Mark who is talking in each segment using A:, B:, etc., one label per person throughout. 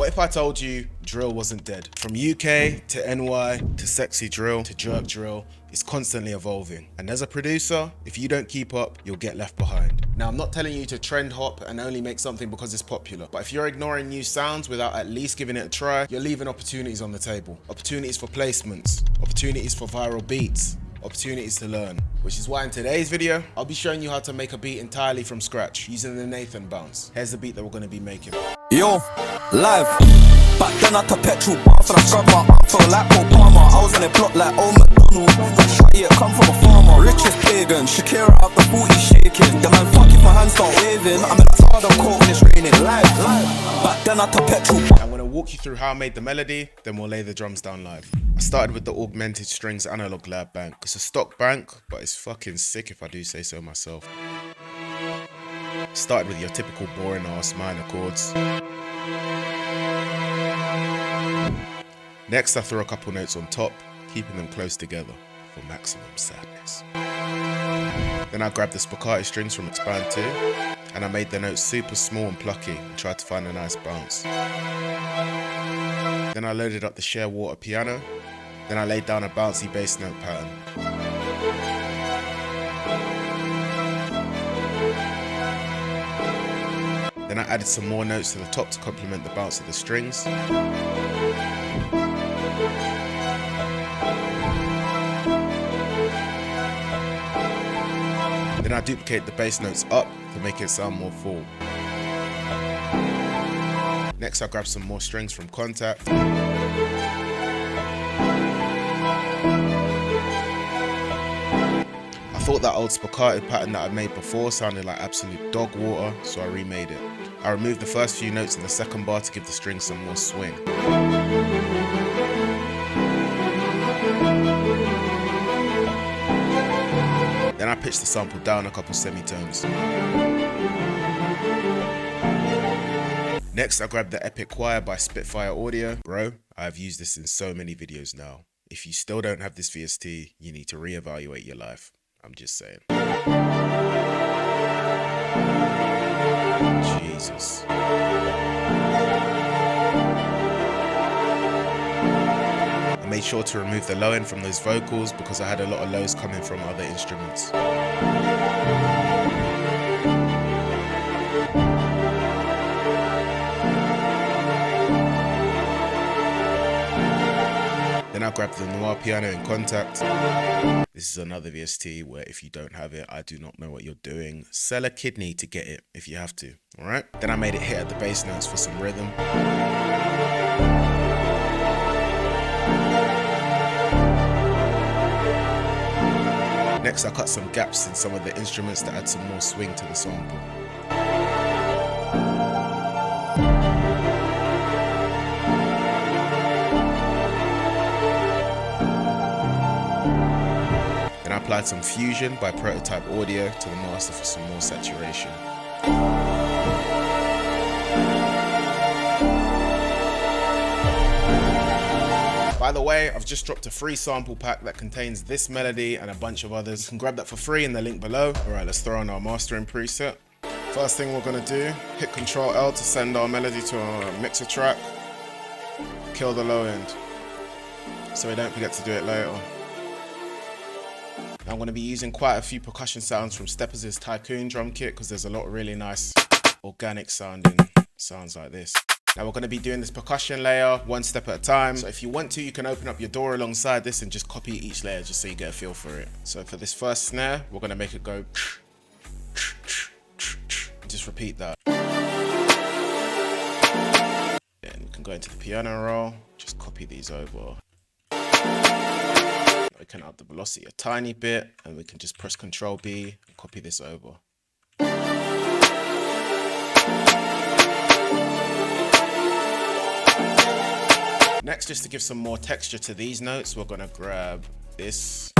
A: What if I told you drill wasn't dead? From UK to NY to sexy drill to jerk drill, it's constantly evolving. And as a producer, if you don't keep up, you'll get left behind. Now, I'm not telling you to trend hop and only make something because it's popular, but if you're ignoring new sounds without at least giving it a try, you're leaving opportunities on the table. Opportunities for placements, opportunities for viral beats, opportunities to learn. Which is why in today's video, I'll be showing you how to make a beat entirely from scratch using the Nathan bounce. Here's the beat that we're going to be making.
B: Yo, live. Back then I took petrol, bounce and I scrubbed my arm, felt like Obama. I was on a block like old McDonald. Got shot, yeah, come from a farmer. Richest pagan, Shakira out the booty shaking. The man fuck if my hands start waving. I'm in a hard on court when it's raining. Live. Back then I took petrol.
A: I'm going to walk you through how I made the melody, then we'll lay the drums down live. I started with the augmented strings analog lab bank. It's a stock bank, but it's fucking sick if I do say so myself. Started with your typical boring ass minor chords. Next, I throw a couple notes on top, keeping them close together for maximum sadness. Then I grabbed the spiccato strings from Expand 2, and I made the notes super small and plucky and tried to find a nice bounce. Then I loaded up the sheer water piano. Then I laid down a bouncy bass note pattern. Then I added some more notes to the top to complement the bounce of the strings. Then I duplicate the bass notes up to make it sound more full. Next I grab some more strings from Contact. I thought that old spiccato pattern that I made before sounded like absolute dog water, so I remade it. I removed the first few notes in the second bar to give the strings some more swing. Then I pitched the sample down a couple semitones. Next I grabbed the Epic Choir by Spitfire Audio. Bro, I've used this in so many videos now. If you still don't have this VST, you need to reevaluate your life. I'm just saying. Jesus. I made sure to remove the low end from those vocals because I had a lot of lows coming from other instruments. Then I grabbed the noir piano in Contact. This is another VST where if you don't have it, I do not know what you're doing. Sell a kidney to get it if you have to, alright? Then I made it hit at the bass notes for some rhythm. Next I cut some gaps in some of the instruments to add some more swing to the sample. Then I applied some Fusion by Prototype Audio to the master for some more saturation. By the way, I've just dropped a free sample pack that contains this melody and a bunch of others. You can grab that for free in the link below. Alright, let's throw on our mastering preset. First thing we're going to do, hit Ctrl L to send our melody to a mixer track. Kill the low end, so we don't forget to do it later. I'm going to be using quite a few percussion sounds from Steppers' Tycoon drum kit because there's a lot of really nice organic sounding sounds like this. Now we're going to be doing this percussion layer one step at a time. So if you want to, you can open up your DAW alongside this and just copy each layer just so you get a feel for it. So for this first snare, we're going to make it go. Just repeat that. Then we can go into the piano roll. Just copy these over. We can up the velocity a tiny bit and we can just press Ctrl B and copy this over. Next, just to give some more texture to these notes, we're going to grab this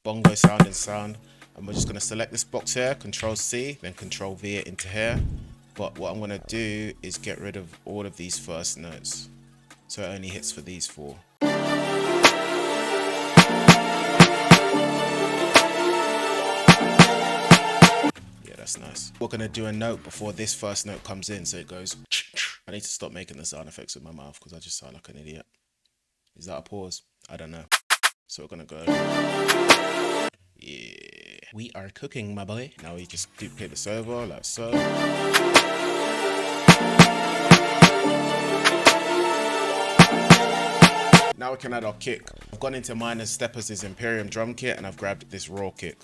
A: bongo sounding sound and we're just going to select this box here, Ctrl C, then Ctrl V it into here. But what I'm going to do is get rid of all of these first notes, so it only hits for these four. Yeah, that's nice. We're going to do a note before this first note comes in, so it goes. I need to stop making the sound effects with my mouth because I just sound like an idiot. Is that a pause? I don't know. So we're gonna go. Yeah. We are cooking, my boy. Now we just duplicate this over like so. Now we can add our kick. I've gone into Miners Steppers' Imperium drum kit and I've grabbed this raw kick.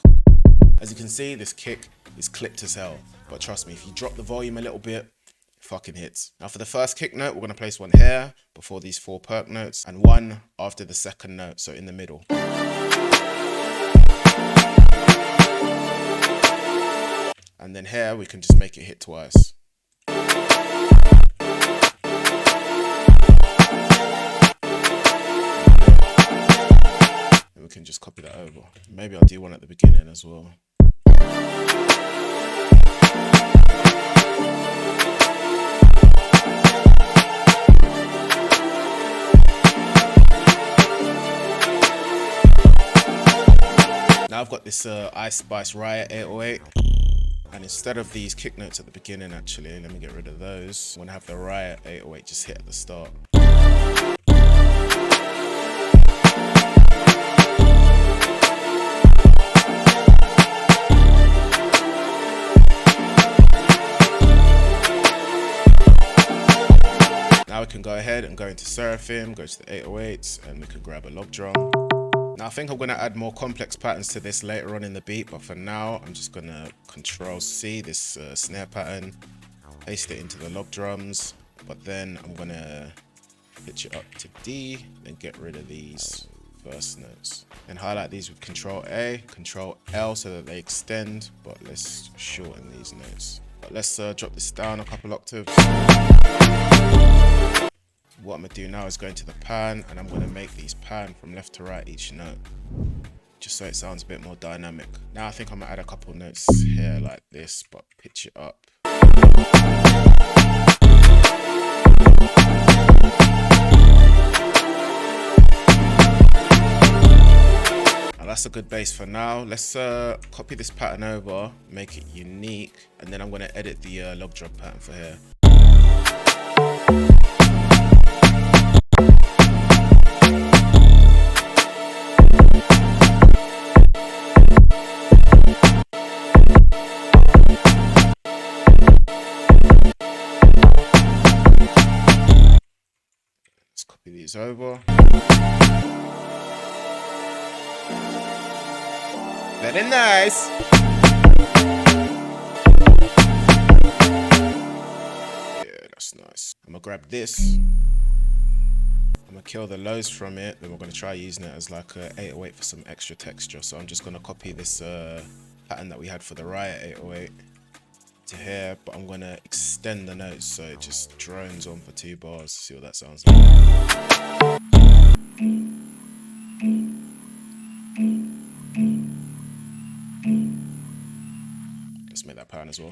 A: As you can see, this kick is clipped as hell. But trust me, if you drop the volume a little bit, it fucking hits. Now for the first kick note, we're gonna place one here before these 4 perk notes and one after the second note, so in the middle. And then here, we can just make it hit twice. We can just copy that over. Maybe I'll do one at the beginning as well. Now I've got this Ice Spice Riot 808. And instead of these kick notes at the beginning, actually, let me get rid of those. I'm gonna have the Riot 808 just hit at the start. Now we can go ahead and go into Seraphim, go to the 808s, and we can grab a log drum. Now I think I'm gonna add more complex patterns to this later on in the beat, but for now, I'm just gonna Control C this snare pattern, paste it into the log drums, but then I'm gonna pitch it up to D, then get rid of these first notes. And highlight these with Control A, Control L so that they extend, but let's shorten these notes. But let's drop this down a couple octaves. What I'm gonna do now is go into the pan and I'm gonna make these pan from left to right each note, just so it sounds a bit more dynamic. Now I think I'm gonna add a couple notes here like this, but pitch it up. Now that's a good base for now. Let's copy this pattern over, make it unique, and then I'm gonna edit the log drum pattern for here. Copy these over. Very nice. Yeah, that's nice. I'm gonna grab this. I'm gonna kill the lows from it. Then we're gonna try using it as like a 808 for some extra texture. So I'm just gonna copy this pattern that we had for the Riot 808 to here, but I'm gonna extend the notes so it just drones on for 2 bars. See what that sounds like. Let's make that pattern as well.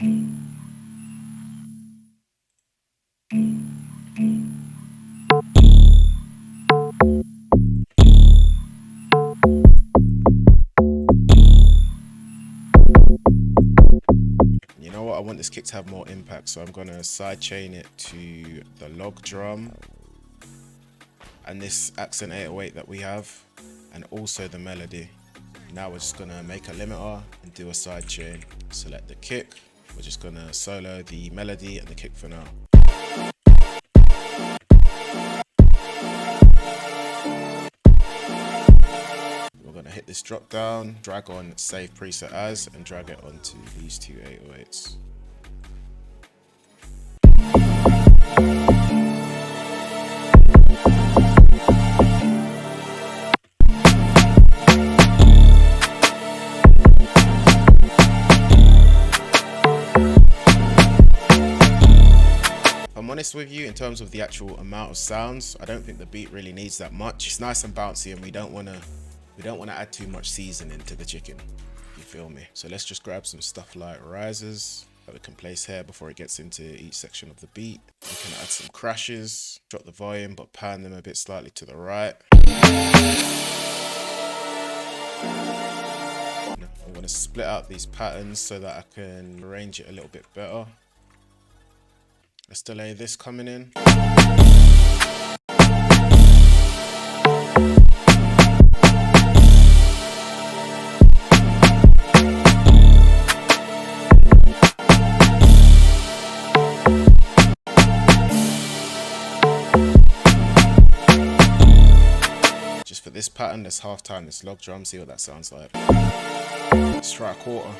A: You know what? I want this kick to have more impact, so I'm gonna side chain it to the log drum and this accent 808 that we have, and also the melody. Now we're just gonna make a limiter and do a side chain. Select the kick. We're just gonna solo the melody and the kick for now. We're gonna hit this drop down, drag on save preset as, and drag it onto these 2 808s. I'm honest with you, in terms of the actual amount of sounds, I don't think the beat really needs that much. It's nice and bouncy, and we don't want to add too much seasoning to the chicken. You feel me? So let's just grab some stuff like risers that we can place here before it gets into each section of the beat. We can add some crashes, drop the volume, but pan them a bit slightly to the right. I'm going to split out these patterns so that I can arrange it a little bit better. Let's delay this coming in. Just for this pattern, this halftime, this log drum, see what that sounds like. Let's try a quarter.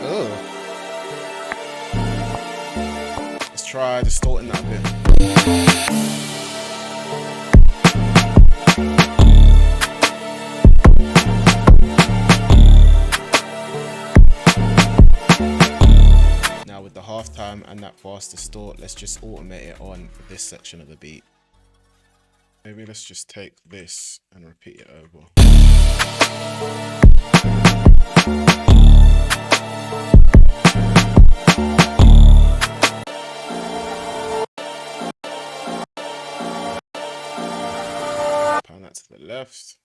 A: Oh. Let's try distorting that a bit. Now with the halftime and that fast distort, let's just automate it on this section of the beat. Maybe let's just take this and repeat it over. Pan that to the left.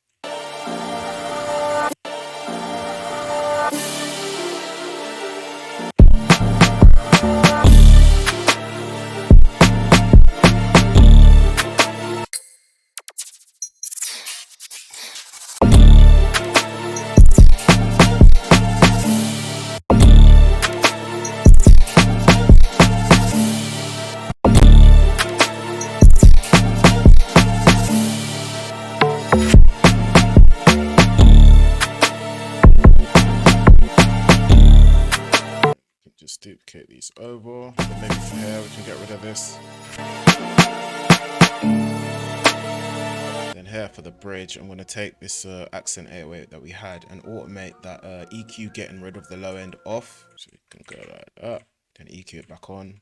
A: Just duplicate these over. Then maybe for here we can get rid of this. Then here for the bridge, I'm going to take this accent 808 that we had and automate that EQ getting rid of the low end off. So we can go like that. Then EQ it back on.